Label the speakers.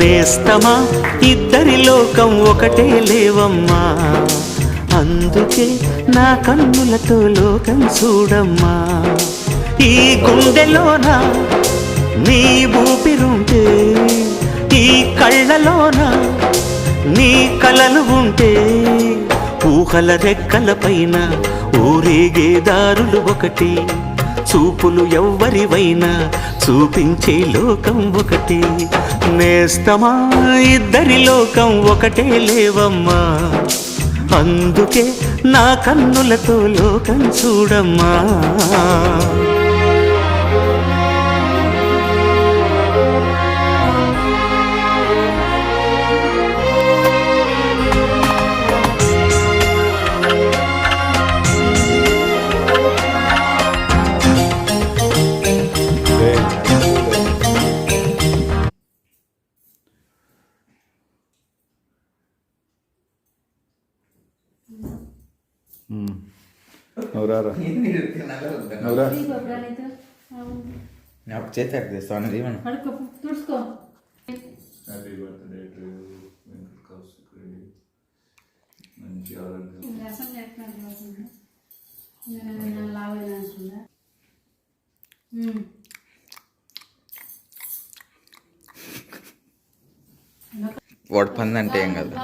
Speaker 1: నేస్తమా ఇద్దరి లోకం ఒకటే లేవమ్మా, అందుకే నా కన్నులతో లోకం చూడమ్మా. ఈ గుండెలోన నీ ఊపిరుంటే, ఈ కళ్ళలోన నీ కలలు ఉంటే, ఊహల రెక్కల పైన ఊరేగే దారులు ఒకటి, చూపులు ఎవ్వరివైనా చూపించే లోకం ఒకటి. నేస్తమా ఇద్దరి లోకం ఒకటే లేవమ్మా, అందుకే నా కన్నులతో లోకం చూడమ్మా.
Speaker 2: నాకు చేతి చేస్తాను
Speaker 3: తుడుచుకో. రసం లావైనా
Speaker 2: వాడు పంది అంటే ఏం కదా.